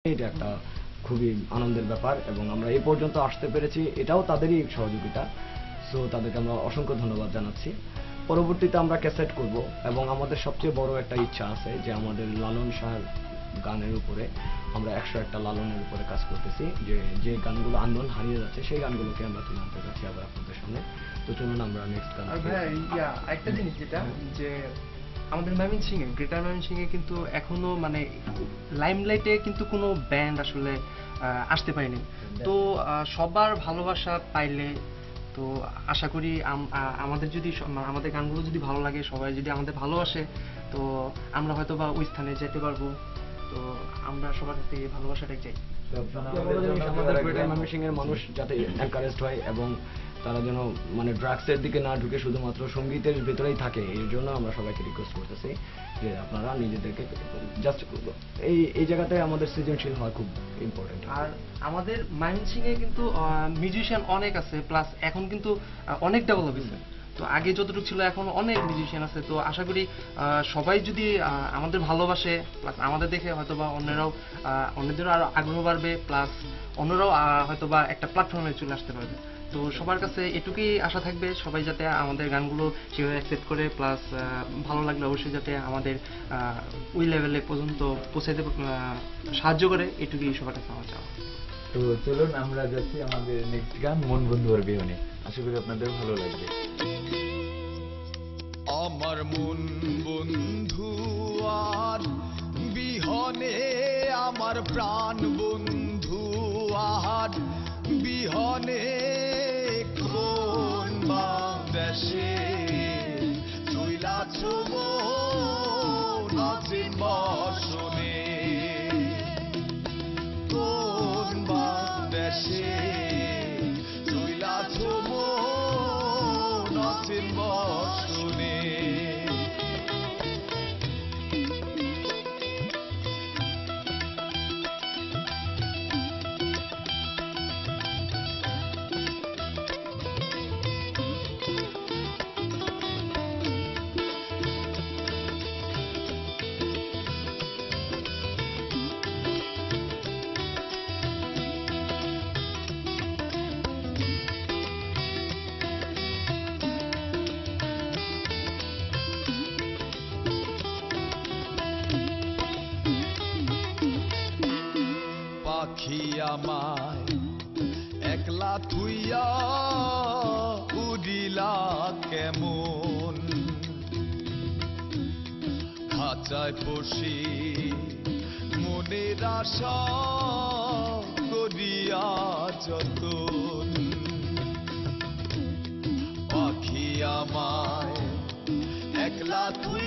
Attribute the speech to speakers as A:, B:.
A: এটা একটা খুবই আনন্দের ব্যাপার এবং আমরা এই পর্যন্ত আসতে পেরেছি এটাও তাদেরই সহযোগিতা। সো তাদেরকে আমরা অসংখ্য ধন্যবাদ জানাচ্ছি। পরবর্তীতে আমরা ক্যাসেট করব এবং আমাদের সবচেয়ে বড় একটা ইচ্ছা আছে যে আমাদের লালন শাহর গানের উপরে আমরা 101টা লালনের উপরে কাজ করতেছি, যে যে গানগুলো আন্দোলন হারিয়ে যাচ্ছে সেই গানগুলোকে আমরা তুলে আনতে যাচ্ছি আবার আপনাদের সামনে। তো চলুন আমরা নেক্সট গান।
B: আর ভাই একটা জিনিস যেটা যে আমাদের ময়মনসিংহে গ্রেটার ময়মনসিংহে কিন্তু এখনো মানে লাইমলাইটে কিন্তু কোনো ব্যান্ড আসলে আসতে পারেনি। তো সবার ভালোবাসা পাইলে তো আশা করি আমাদের যদি আমাদের গানগুলো যদি ভালো লাগে, সবাই যদি আমাদের ভালোবাসে, তো আমরা হয়তো বা ওই স্থানে যেতে পারবো। তো আমরা সবার কাছে এই ভালোবাসাটাই চাই।
A: আমাদের গ্রেটার ময়মনসিংহের মানুষ যাতে এনকারেজড হয় এবং তারা যেন মানে ড্রাগসের দিকে না ঢুকে শুধুমাত্র সঙ্গীতের ভেতরেই থাকে, এই জন্য আমরা সবাইকে রিকোয়েস্ট করতেছি যে আপনারা নিজেদেরকে জাস্ট এই জায়গাতে আমাদের সৃজনশীল হওয়া খুব ইম্পর্টেন্ট।
B: আর আমাদের ময়মনসিংহে কিন্তু মিউজিশিয়ান অনেক আছে, প্লাস এখন কিন্তু অনেক ডেভেলপ হয়েছে। তো আগে যতটুকু ছিল এখন অনেক মিউজিশিয়ান আছে। তো আশা করি সবাই যদি আমাদের ভালোবাসে, প্লাস আমাদের দেখে হয়তোবা অন্যদেরও আরো আগ্রহ বাড়বে, প্লাস অন্যরাও হয়তোবা একটা প্ল্যাটফর্মে চলে আসতে পারবে। তো সবার কাছে এটুকুই আশা থাকবে, সবাই যাতে আমাদের গানগুলো সেভাবে অ্যাকসেপ্ট করে, প্লাস ভালো লাগলে অবশ্যই যাতে আমাদের ওই লেভেলে পর্যন্ত পৌঁছাতে সাহায্য করে, এটুকুই সবার কাছে আমার চাওয়া।
C: তো চলুন আমরা যাচ্ছি আমাদের নেক্সট গান মন বন্ধু আর বিহনে। আশা করি আপনাদের ভালো লাগবে।
D: আমার মন বন্ধু আর বিহনে, আমার প্রাণ বন্ধু আর বিহনে, কোন দেশে চইলাছ নাচেন বসনে, কোন দেশে চইলাছ নাচেন বসনে। পাখি আমায় একলা থুইয়া উড়িলা কেমন, খাঁচায় বসি মনের আশা করিয়া যতন। পাখি আমায় একলা থুইয়া